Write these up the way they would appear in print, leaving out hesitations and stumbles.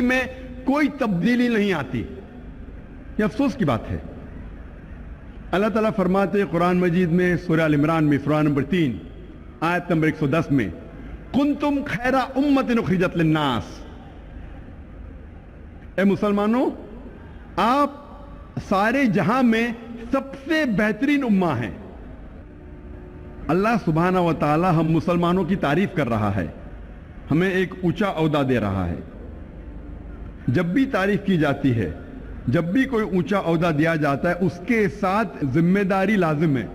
زندگی میں کوئی تبدیلی نہیں آتی. یہ افسوس کی بات ہے. اللہ تعالیٰ فرماتے ہیں قرآن مجید میں سورہ ال عمران میں سورہ نمبر 3 آیت نمبر 110 میں کنتم خیر امت اخرجت للناس. اے مسلمانوں، آپ سارے جہاں میں سب سے بہترین امہ ہیں. اللہ سبحانہ و تعالی ہم مسلمانوں کی تعریف کر رہا ہے، ہمیں ایک اونچا عہدہ دے رہا ہے. جب بھی تعریف کی جاتی ہے، جب بھی کوئی اونچا عہدہ دیا جاتا ہے، اس کے ساتھ ذمہ داری لازم ہے.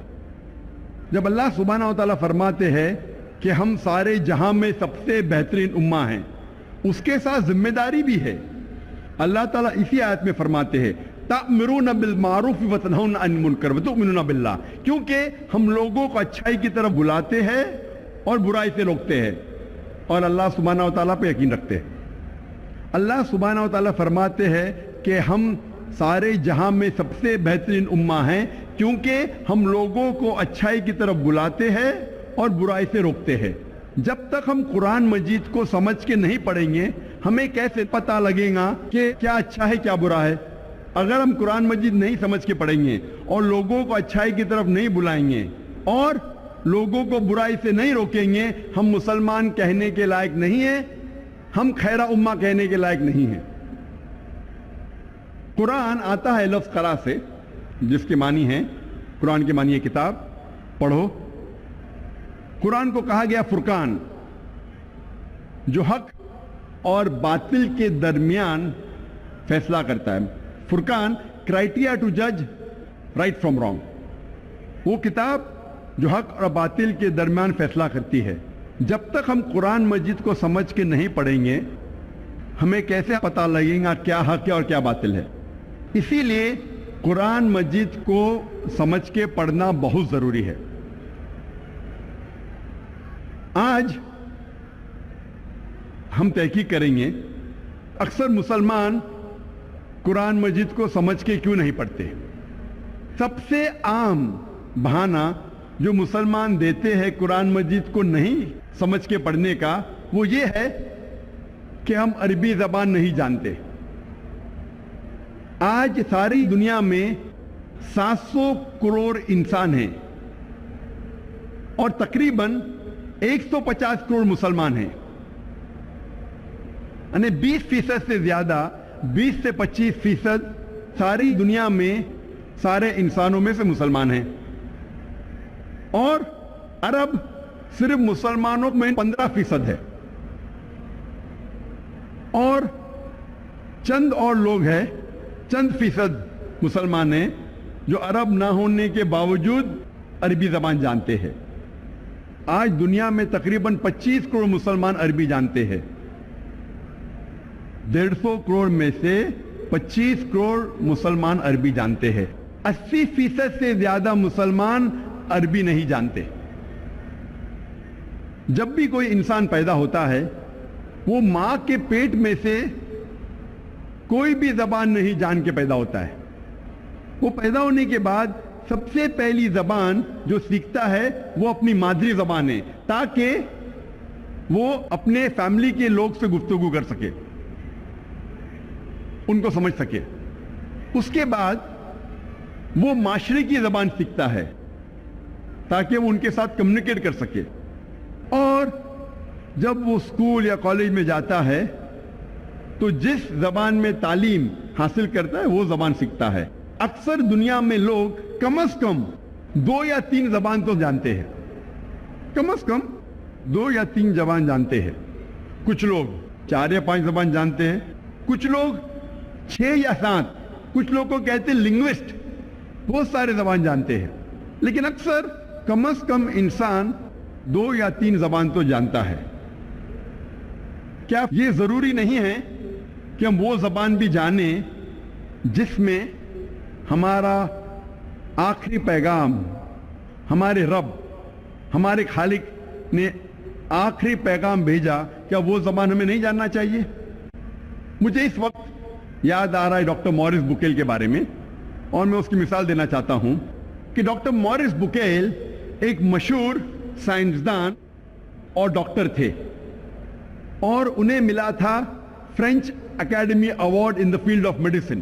جب اللہ سبحانہ و تعالی فرماتے ہیں کہ ہم سارے جہاں میں سب سے بہترین امہ ہیں، اس کے ساتھ ذمہ داری بھی ہے. اللہ تعالیٰ اسی آیت میں فرماتے ہیں تأمرون بالمعروف وتنہون عن المنکر وتؤمنون باللہ، کیونکہ ہم لوگوں کو اچھائی کی طرف بلاتے ہیں اور برائی سے روکتے ہیں اور اللہ سبحانہ و تعالیٰ پہ یقین رکھتے ہیں. اللہ سبحانہ و تعالیٰ فرماتے ہیں کہ ہم سارے جہاں میں سب سے بہترین امہ ہیں کیونکہ ہم لوگوں کو اچھائی کی طرف بلاتے ہیں اور برائی سے روکتے ہیں. جب تک ہم قرآن مجید کو سمجھ کے نہیں پڑھیں گے، ہمیں کیسے پتہ لگے گا کہ کیا اچھا ہے کیا برا ہے؟ اگر ہم قرآن مجید نہیں سمجھ کے پڑھیں گے اور لوگوں کو اچھائی کی طرف نہیں بلائیں گے اور لوگوں کو برائی سے نہیں روکیں گے، ہم مسلمان کہنے کے لائق نہیں ہیں، ہم خیر امہ کہنے کے لائق نہیں ہیں. قرآن آتا ہے لفظ قرا سے، جس کے معنی ہیں، قرآن کے معنی ہے کتاب، پڑھو. قرآن کو کہا گیا فرقان، جو حق اور باطل کے درمیان فیصلہ کرتا ہے. فرقان، کرائٹیریا ٹو جج رائٹ فرام رانگ. وہ کتاب جو حق اور باطل کے درمیان فیصلہ کرتی ہے. جب تک ہم قرآن مجید کو سمجھ کے نہیں پڑھیں گے، ہمیں کیسے پتہ لگے گا کیا حق ہے اور کیا باطل ہے؟ اسی لیے قرآن مجید کو سمجھ کے پڑھنا بہت ضروری ہے. آج ہم تحقیق کریں گے اکثر مسلمان قرآن مجید کو سمجھ کے کیوں نہیں پڑھتے. سب سے عام بہانہ جو مسلمان دیتے ہیں قرآن مجید کو نہیں سمجھ کے پڑھنے کا، وہ یہ ہے کہ ہم عربی زبان نہیں جانتے. آج ساری دنیا میں 700 کروڑ انسان ہیں اور تقریباً 150 کروڑ مسلمان ہیں. یعنی 20% سے زیادہ، 20 سے 25% ساری دنیا میں سارے انسانوں میں سے مسلمان ہیں. اور عرب صرف مسلمانوں میں 15% ہے. اور چند اور لوگ ہیں، چند فیصد مسلمان ہیں جو عرب نہ ہونے کے باوجود عربی زبان جانتے ہیں. آج دنیا میں تقریباً 25 کروڑ مسلمان عربی جانتے ہیں. 150 کروڑ میں سے 25 کروڑ مسلمان عربی جانتے ہیں. 80% سے زیادہ مسلمان عربی نہیں جانتے. جب بھی کوئی انسان پیدا ہوتا ہے، وہ ماں کے پیٹ میں سے کوئی بھی زبان نہیں جان کے پیدا ہوتا ہے. وہ پیدا ہونے کے بعد سب سے پہلی زبان جو سیکھتا ہے وہ اپنی مادری زبان ہے، تاکہ وہ اپنے فیملی کے لوگ سے گفتگو کر سکے، ان کو سمجھ سکے. اس کے بعد وہ معاشرے کی زبان سیکھتا ہے تاکہ وہ ان کے ساتھ کمیونیکیٹ کر سکے. اور جب وہ اسکول یا کالج میں جاتا ہے تو جس زبان میں تعلیم حاصل کرتا ہے وہ زبان سیکھتا ہے. اکثر دنیا میں لوگ کم از کم 2 یا 3 زبان تو جانتے ہیں، کم از کم 2 یا 3 زبان جانتے ہیں. کچھ لوگ 4 یا 5 زبان جانتے ہیں، کچھ لوگ 6 یا 7، کچھ لوگ کو کہتے ہیں لنگوسٹ، بہت سارے زبان جانتے ہیں. لیکن اکثر کم از کم انسان 2 یا 3 زبان تو جانتا ہے. کیا یہ ضروری نہیں ہے کہ ہم وہ زبان بھی جانیں جس میں ہمارا آخری پیغام، ہمارے رب، ہمارے خالق نے آخری پیغام بھیجا؟ کیا وہ زبان ہمیں نہیں جاننا چاہیے؟ مجھے اس وقت یاد آ رہا ہے ڈاکٹر موریس بکیل کے بارے میں، اور میں اس کی مثال دینا چاہتا ہوں کہ ڈاکٹر موریس بکیل ایک مشہور سائنسدان اور ڈاکٹر تھے، اور انہیں ملا تھا French Academy Award in the field of medicine.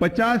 50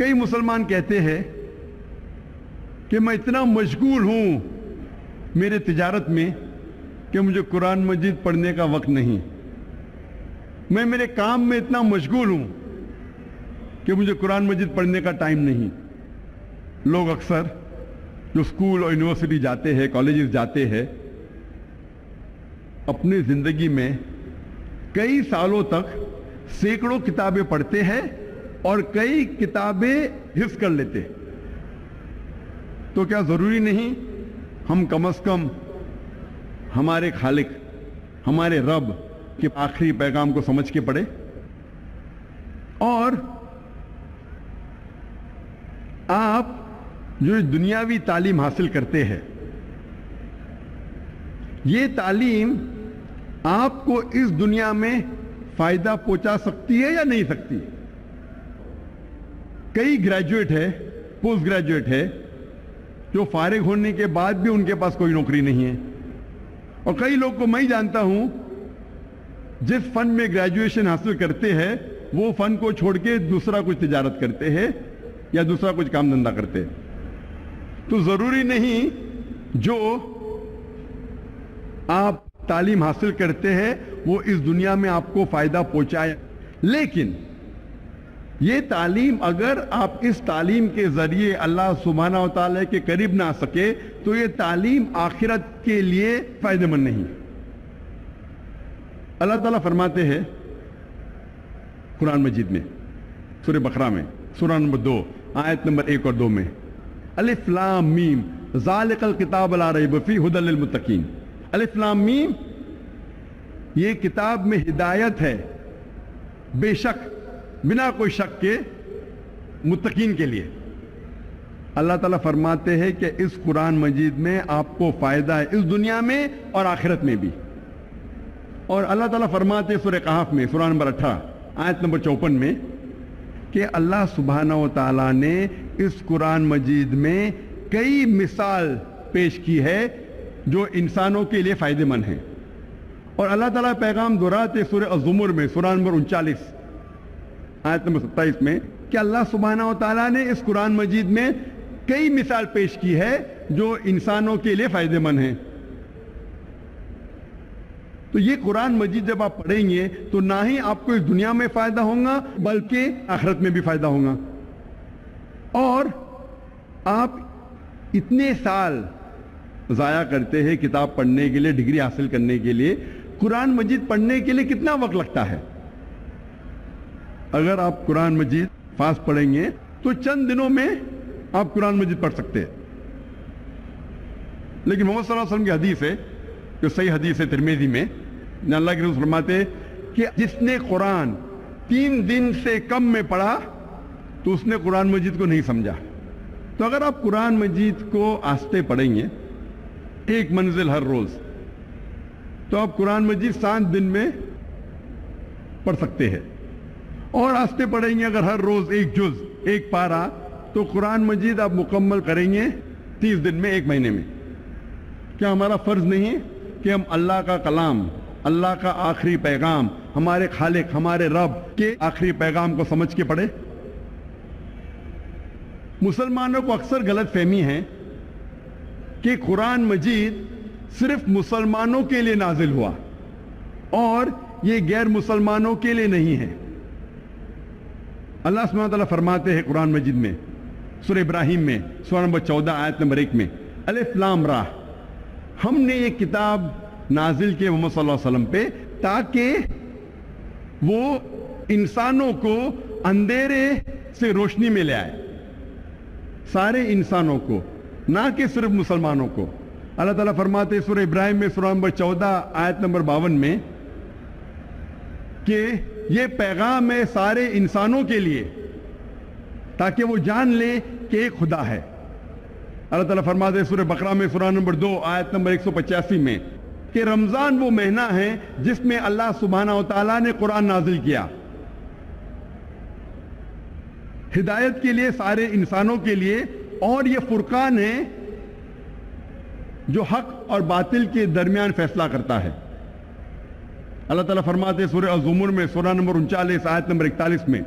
کئی مسلمان کہتے ہیں کہ میں اتنا مشغول ہوں میرے تجارت میں کہ مجھے قرآن مجید پڑھنے کا وقت نہیں، میں میرے کام میں اتنا مشغول ہوں کہ مجھے قرآن مجید پڑھنے کا ٹائم نہیں۔ لوگ اکثر جو اسکول اور یونیورسٹی جاتے ہیں، کالجز جاتے ہیں، اپنی زندگی میں کئی سالوں تک سینکڑوں کتابیں پڑھتے ہیں اور کئی کتابیں حفظ کر لیتے ہیں۔ تو کیا ضروری نہیں ہم کم از کم ہمارے خالق، ہمارے رب کے آخری پیغام کو سمجھ کے پڑھے؟ اور آپ جو دنیاوی تعلیم حاصل کرتے ہیں، یہ تعلیم آپ کو اس دنیا میں فائدہ پہنچا سکتی ہے یا نہیں سکتی؟ کئی گریجویٹ ہے، پوسٹ گریجویٹ ہے، جو فارغ ہونے کے بعد بھی ان کے پاس کوئی نوکری نہیں ہے، اور کئی لوگ کو میں جانتا ہوں جس فن میں گریجویشن حاصل کرتے ہیں وہ فن کو چھوڑ کے دوسرا کچھ تجارت کرتے ہیں یا دوسرا کچھ کام دھندا کرتے ہیں۔ تو ضروری نہیں جو آپ تعلیم حاصل کرتے ہیں وہ اس دنیا میں آپ کو فائدہ پہنچائے، لیکن یہ تعلیم اگر آپ اس تعلیم کے ذریعے اللہ سبحانہ و تعالیٰ کے قریب نہ آ سکے تو یہ تعلیم آخرت کے لیے فائدہ مند نہیں۔ اللہ تعالیٰ فرماتے ہیں قرآن مجید میں، سورہ بقرہ میں، سورہ نمبر 2 آیت نمبر 1 اور 2 میں، الف لام میم ذالک الکتاب لا ریب فیہ ھدی للمتقین۔ الف لام میم، یہ کتاب میں ہدایت ہے بے شک، بنا کوئی شک کے متقین کے لیے۔ اللہ تعالیٰ فرماتے ہیں کہ اس قرآن مجید میں آپ کو فائدہ ہے اس دنیا میں اور آخرت میں بھی۔ اور اللہ تعالیٰ فرماتے ہیں سورہ کہف میں، سورہ نمبر 18 آیت نمبر 54 میں، کہ اللہ سبحانہ و تعالیٰ نے اس قرآن مجید میں کئی مثال پیش کی ہے جو انسانوں کے لیے فائدہ مند ہیں۔ اور اللہ تعالیٰ پیغام دہراتے سورہ الزمر میں، سورہ نمبر 39 آیت نمبر 27 میں، کہ اللہ سبحانہ و تعالیٰ نے اس قرآن مجید میں کئی مثال پیش کی ہے جو انسانوں کے لیے فائدہ مند ہیں۔ تو یہ قرآن مجید جب آپ پڑھیں گے تو نہ ہی آپ کو اس دنیا میں فائدہ ہوگا بلکہ آخرت میں بھی فائدہ ہوگا۔ اور آپ اتنے سال ضائع کرتے ہیں کتاب پڑھنے کے لیے، ڈگری حاصل کرنے کے لیے، قرآن مجید پڑھنے کے لیے کتنا وقت لگتا ہے؟ اگر آپ قرآن مجید فاسٹ پڑھیں گے تو چند دنوں میں آپ قرآن مجید پڑھ سکتے ہیں۔ لیکن محمد صلی اللہ علیہ وسلم کی حدیث ہے جو صحیح حدیث ہے ترمذی میں، اللہ کے رسول فرماتے کہ جس نے قرآن 3 دن سے کم میں پڑھا تو اس نے قرآن مجید کو نہیں سمجھا۔ تو اگر آپ قرآن مجید کو آہستہ پڑھیں گے، ایک منزل ہر روز، تو آپ قرآن مجید 7 دن میں پڑھ سکتے ہیں۔ اور آہستہ پڑھیں گے اگر ہر روز ایک جز، ایک پارہ، تو قرآن مجید آپ مکمل کریں گے 30 دن میں، 1 مہینے میں۔ کیا ہمارا فرض نہیں کہ ہم اللہ کا کلام، اللہ کا آخری پیغام، ہمارے خالق، ہمارے رب کے آخری پیغام کو سمجھ کے پڑھے؟ مسلمانوں کو اکثر غلط فہمی ہے کہ قرآن مجید صرف مسلمانوں کے لیے نازل ہوا اور یہ غیر مسلمانوں کے لیے نہیں ہے۔ اللہ سبحانہ وتعالیٰ فرماتے ہیں قرآن مجید میں، سورہ ابراہیم میں، سورہ نمبر 14 آیت نمبر 1 میں، الف لام را، ہم نے یہ کتاب نازل کی محمد صلی اللہ علیہ وسلم پہ تاکہ وہ انسانوں کو اندھیرے سے روشنی میں لے آئے، سارے انسانوں کو، نہ کہ صرف مسلمانوں کو۔ اللہ تعالیٰ فرماتے ہیں سورہ ابراہیم میں، سورہ نمبر 14 آیت نمبر 52 میں، کہ یہ پیغام ہے سارے انسانوں کے لیے تاکہ وہ جان لے کہ ایک خدا ہے۔ اللہ تعالیٰ فرماتے ہیں سورہ بقرہ میں، سورہ نمبر 2 آیت نمبر 185 میں، کہ رمضان وہ مہینہ ہے جس میں اللہ سبحانہ و تعالیٰ نے قرآن نازل کیا، ہدایت کے لیے سارے انسانوں کے لیے، اور یہ فرقان ہے جو حق اور باطل کے درمیان فیصلہ کرتا ہے۔ اللہ تعالیٰ فرماتے ہیں سورہ الزمر میں، سورہ نمبر 39 آیت نمبر 41 میں،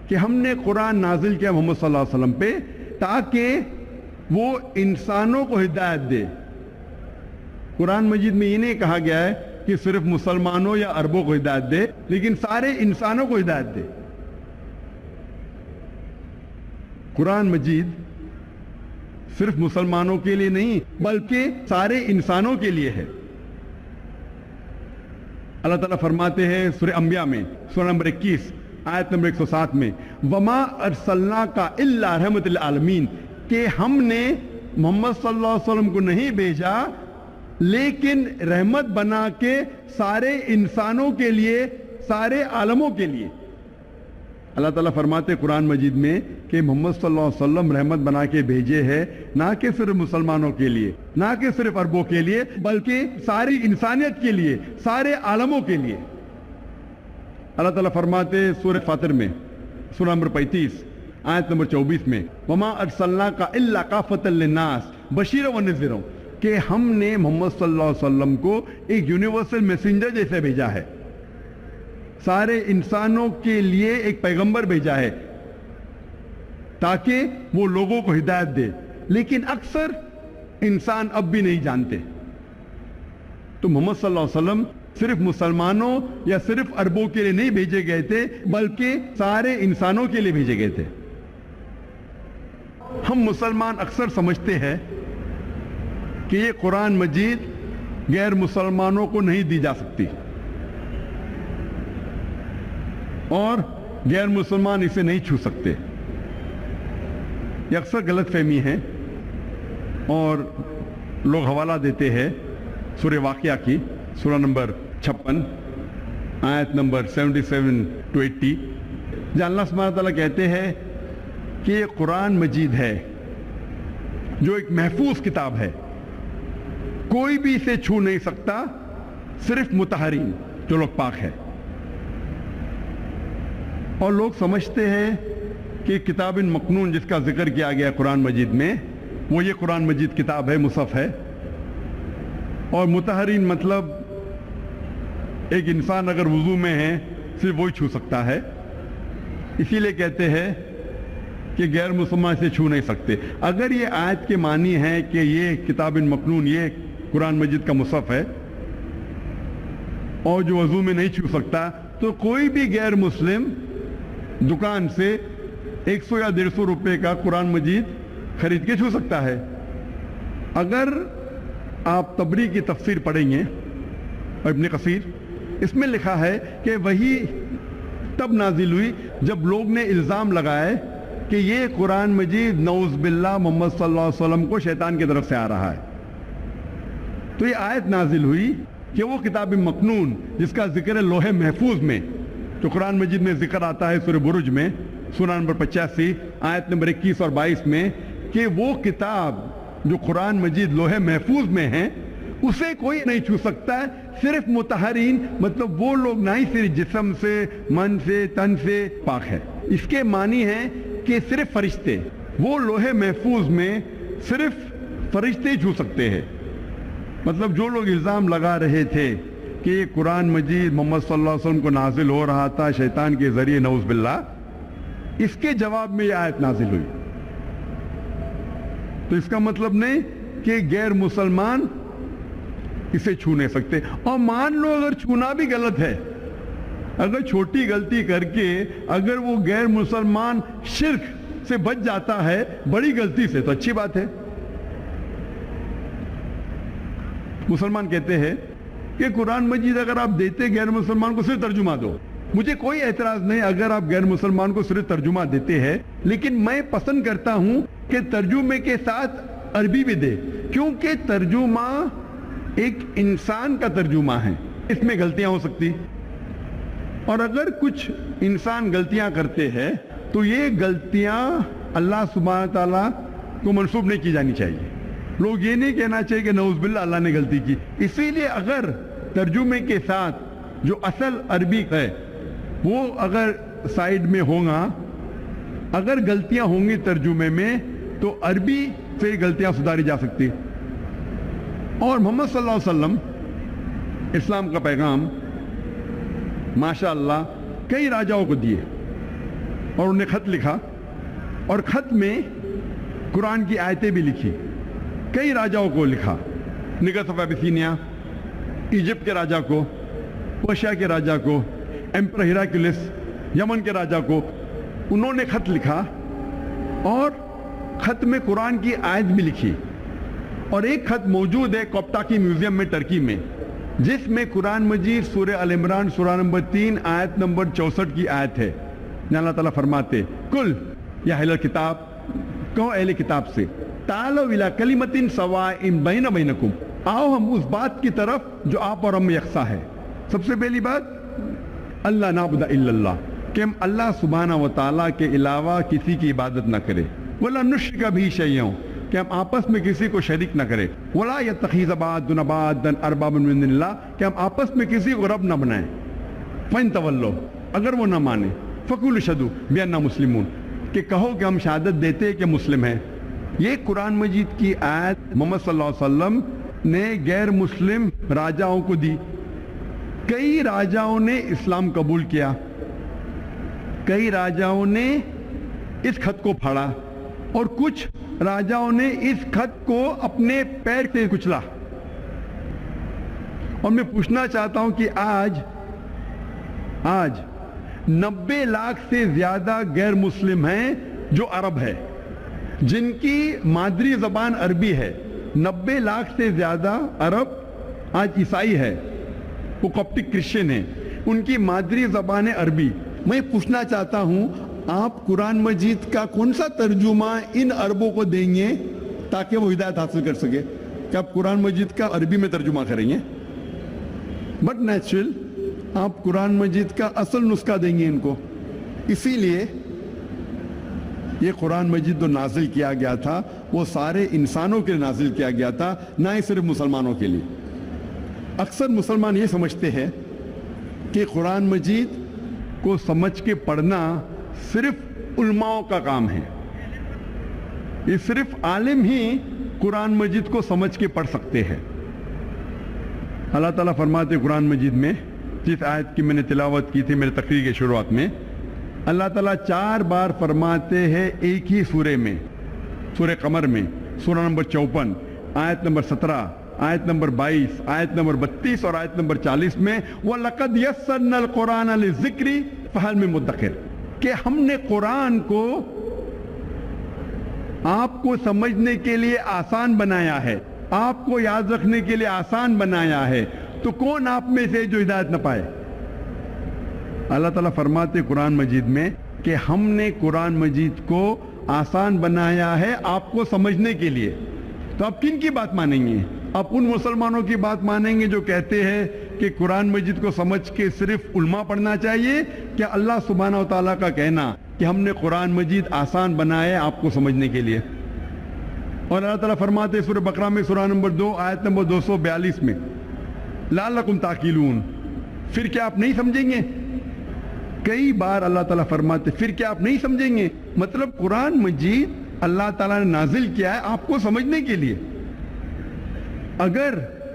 کہ ہم نے قرآن نازل کیا محمد صلی اللہ علیہ وسلم پہ تاکہ وہ انسانوں کو ہدایت دے. قرآن مجید میں یہ نہیں کہا گیا ہے کہ صرف مسلمانوں یا عربوں کو ہدایت دے، لیکن سارے انسانوں کو ہدایت دے. قرآن مجید صرف مسلمانوں کے لیے نہیں بلکہ سارے انسانوں کے لیے ہے. اللہ تعالیٰ فرماتے ہیں سورہ انبیاء میں سورہ نمبر 21 آیت نمبر 107 میں وَمَا أَرْسَلْنَاكَ إِلَّا رَحْمَةً لِلْعَالَمِينَ، کہ ہم نے محمد صلی اللہ علیہ وسلم کو نہیں بھیجا لیکن رحمت بنا کے سارے انسانوں کے لیے، سارے عالموں کے لیے. اللہ تعالیٰ فرماتے قرآن مجید میں کہ محمد صلی اللہ علیہ وسلم رحمت بنا کے بھیجے ہیں، نہ کہ صرف مسلمانوں کے لیے، نہ کہ صرف عربوں کے لیے، بلکہ ساری انسانیت کے لیے، سارے عالموں کے لیے. اللہ تعالیٰ فرماتے سورہ فاطر میں سورہ نمبر 35 آیت نمبر 24 میں وَمَا أَرْسَلْنَاكَ إِلَّا كَافَةً لِلنَّاسِ بَشِيرًا وَنَذِيرًا، کہ ہم نے محمد صلی اللہ علیہ وسلم کو ایک یونیورسل میسنجر جیسے بھیجا ہے، سارے انسانوں کے لیے ایک پیغمبر بھیجا ہے تاکہ وہ لوگوں کو ہدایت دے. لیکن اکثر انسان اب بھی نہیں جانتے. تو محمد صلی اللہ علیہ وسلم صرف مسلمانوں یا صرف عربوں کے لیے نہیں بھیجے گئے تھے بلکہ سارے انسانوں کے لیے بھیجے گئے تھے. ہم مسلمان اکثر سمجھتے ہیں کہ یہ قرآن مجید غیر مسلمانوں کو نہیں دی جا سکتی اور غیر مسلمان اسے نہیں چھو سکتے. یہ اکثر غلط فہمی ہے اور لوگ حوالہ دیتے ہیں سورہ واقعہ کی سورہ نمبر 56 آیت نمبر 77 to 80 جہاں اللہ سبحانہ تعالیٰ کہتے ہیں کہ یہ قرآن مجید ہے جو ایک محفوظ کتاب ہے، کوئی بھی اسے چھو نہیں سکتا صرف مطہرین جو لوگ پاک ہے. اور لوگ سمجھتے ہیں کہ کتاب مکنون جس کا ذکر کیا گیا قرآن مجید میں وہ یہ قرآن مجید کتاب ہے، مصحف ہے. اور مطہرین مطلب ایک انسان اگر وضو میں ہے صرف وہی چھو سکتا ہے، اسی لیے کہتے ہیں کہ غیر مسلمان اسے چھو نہیں سکتے. اگر یہ آیت کے معنی ہے کہ یہ کتاب مکنون یہ قرآن مجید کا مصحف ہے اور جو وضو میں نہیں چھو سکتا، تو کوئی بھی غیر مسلم دکان سے 100 یا 150 روپے کا قرآن مجید خرید کے چھو سکتا ہے. اگر آپ تبری کی تفسیر پڑھیں گے اور ابن کثیر، اس میں لکھا ہے کہ وہی تب نازل ہوئی جب لوگ نے الزام لگائے کہ یہ قرآن مجید نعوذ باللہ محمد صلی اللہ علیہ وسلم کو شیطان کی طرف سے آ رہا ہے. تو یہ آیت نازل ہوئی کہ وہ کتاب مکنون جس کا ذکر ہے لوح محفوظ میں، جو قرآن مجید میں ذکر آتا ہے سورہ برج میں سورہ نمبر 85 آیت نمبر 21 اور 22 میں، کہ وہ کتاب جو قرآن مجید لوح محفوظ میں ہے اسے کوئی نہیں چھو سکتا ہے، صرف مطہرین مطلب وہ لوگ نہ ہی صرف جسم سے، من سے، تن سے پاک ہے. اس کے معنی ہے کہ صرف فرشتے، وہ لوح محفوظ میں صرف فرشتے چھو سکتے ہیں. مطلب جو لوگ الزام لگا رہے تھے کہ یہ قرآن مجید محمد صلی اللہ علیہ وسلم کو نازل ہو رہا تھا شیطان کے ذریعے نعوذ باللہ، اس کے جواب میں یہ آیت نازل ہوئی. تو اس کا مطلب نہیں کہ غیر مسلمان اسے چھو نہیں سکتے. اور مان لو اگر چھونا بھی غلط ہے، اگر چھوٹی غلطی کر کے اگر وہ غیر مسلمان شرک سے بچ جاتا ہے بڑی غلطی سے، تو اچھی بات ہے. مسلمان کہتے ہیں کہ قرآن مجید اگر آپ دیتے غیر مسلمان کو صرف ترجمہ دو، مجھے کوئی اعتراض نہیں اگر آپ غیر مسلمان کو صرف ترجمہ دیتے ہیں، لیکن میں پسند کرتا ہوں کہ ترجمے کے ساتھ عربی بھی دے، کیونکہ ترجمہ ایک انسان کا ترجمہ ہے، اس میں غلطیاں ہو سکتی. اور اگر کچھ انسان غلطیاں کرتے ہیں تو یہ غلطیاں اللہ سبحانہ تعالیٰ کو منسوب نہیں کی جانی چاہیے. لوگ یہ نہیں کہنا چاہیے کہ نعوذ باللہ اللہ نے غلطی کی. اسی لیے اگر ترجمے کے ساتھ جو اصل عربی ہے وہ اگر سائیڈ میں ہوگا، اگر غلطیاں ہوں گی ترجمے میں تو عربی سے غلطیاں سدھاری جا سکتی. اور محمد صلی اللہ علیہ وسلم اسلام کا پیغام ماشاء اللہ کئی راجاؤں کو دیے، اور انہیں خط لکھا اور خط میں قرآن کی آیتیں بھی لکھی. کئی راجاؤں کو لکھا, نگس آف ایبیسینیا, ایجپٹ کے راجا کو, پرشیا کے راجا کو, ایمپرر ہیراکلیس یمن کے راجا کو. انہوں نے خط لکھا اور خط میں قرآن کی آیت بھی لکھی. اور ایک خط موجود ہے کوپٹاکی میوزیم میں ٹرکی میں, جس میں قرآن مجید سورہ ال عمران سورہ نمبر 3 آیت نمبر 64 کی آیت ہے. اللہ تعالیٰ فرماتے کل یا اہل کتاب, کہو اہل کتاب سے, تعالوا الی کلمۃ سواء بین بینکم, آؤ ہم اس بات کی طرف جو آپ اور ہم میں یکساں ہے. سب سے پہلی بات اللہ نعبد الا اللہ, کہ ہم اللہ سبحانہ و تعالیٰ کے علاوہ کسی کی عبادت نہ کرے. ولا نشرک بہ شیئا, کہ ہم آپس میں کسی کو شریک نہ کرے. ولا یتخذ بعضنا بعضا اربابا من دون اللہ, کہ ہم آپس میں کسی کو رب نہ بنائیں. فإن تولوا, اگر وہ نہ مانے, فقولوا اشہدوا بأننا مسلمون, کہ کہو کہ ہم شہادت دیتے کہ مسلم ہیں. یہ قرآن مجید کی آیت محمد صلی اللہ علیہ وسلم نے غیر مسلم راجاؤں کو دی. کئی راجاؤں نے اسلام قبول کیا, کئی راجاؤں نے اس خط کو پھاڑا, اور کچھ راجاؤں نے اس خط کو اپنے پیر سے کچلا. اور میں پوچھنا چاہتا ہوں کہ آج 90 لاکھ سے زیادہ غیر مسلم ہیں جو عرب ہے, جن کی مادری زبان عربی ہے. 90 لاکھ سے زیادہ عرب آج عیسائی ہے, وہ کاپٹک کرسچن ہیں, ان کی مادری زبان ہے عربی. میں پوچھنا چاہتا ہوں, آپ قرآن مجید کا کون سا ترجمہ ان عربوں کو دیں گے تاکہ وہ ہدایت حاصل کر سکے؟ کہ آپ قرآن مجید کا عربی میں ترجمہ کریں گے؟ بٹ نیچرل, آپ قرآن مجید کا اصل نسخہ دیں گے ان کو. اسی لیے یہ قرآن مجید جو نازل کیا گیا تھا وہ سارے انسانوں کے لیے نازل کیا گیا تھا, نہ ہی صرف مسلمانوں کے لیے. اکثر مسلمان یہ سمجھتے ہیں کہ قرآن مجید کو سمجھ کے پڑھنا صرف علماؤں کا کام ہے, یہ صرف عالم ہی قرآن مجید کو سمجھ کے پڑھ سکتے ہیں. اللہ تعالیٰ فرماتے قرآن مجید میں, جس آیت کی میں نے تلاوت کی تھی میرے تقریر کے شروعات میں, اللہ تعالیٰ 4 بار فرماتے ہیں ایک ہی سورے میں, سورہ قمر میں, سورہ نمبر 54 آیت نمبر 17, آیت نمبر 22, آیت نمبر 32 اور آیت نمبر 40 میں, وَلَقَدْ يَسَّرْنَا الْقُرْآنَ لِلذِّكْرِ فَهَلْ مِن مُدَّكِرٍ, کہ ہم نے قرآن کو آپ کو سمجھنے کے لیے آسان بنایا ہے, آپ کو یاد رکھنے کے لیے آسان بنایا ہے, تو کون آپ میں سے جو ہدایت نہ پائے؟ اللہ تعالیٰ فرماتے قرآن مجید میں کہ ہم نے قرآن مجید کو آسان بنایا ہے آپ کو سمجھنے کے لیے. تو آپ کن کی بات مانیں گے؟ آپ ان مسلمانوں کی بات مانیں گے جو کہتے ہیں کہ قرآن مجید کو سمجھ کے صرف علماء پڑھنا چاہیے, کیا اللہ سبحانہ و تعالیٰ کا کہنا کہ ہم نے قرآن مجید آسان بنایا ہے آپ کو سمجھنے کے لیے؟ اور اللہ تعالیٰ فرماتے سورہ بقرہ میں سورہ نمبر 2 آیت نمبر 242 میں, لعلکم تعقلون, پھر کیا آپ نہیں سمجھیں گے؟ کئی بار اللہ تعالیٰ فرماتے پھر کیا آپ نہیں سمجھیں گے. مطلب قرآن مجید اللہ تعالیٰ نے نازل کیا ہے آپ کو سمجھنے کے لیے. اگر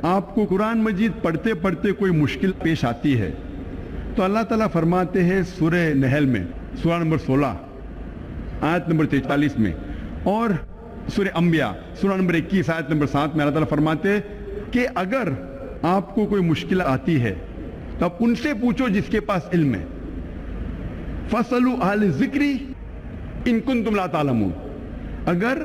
آپ کو قرآن مجید پڑھتے پڑھتے کوئی مشکل پیش آتی ہے تو اللہ تعالیٰ فرماتے ہیں سورہ نحل میں سورہ نمبر 16 آیت نمبر 43 میں, اور سورہ انبیاء سورہ نمبر 21 آیت نمبر 7 میں اللہ تعالیٰ فرماتے کہ اگر آپ کو کوئی مشکل آتی ہے تو آپ ان سے پوچھو جس کے پاس علم ہے. فَاسْأَلُوا أَهْلَ الذِّكْرِ إِن كُنتُمْ لَا تَعْلَمُونَ, اگر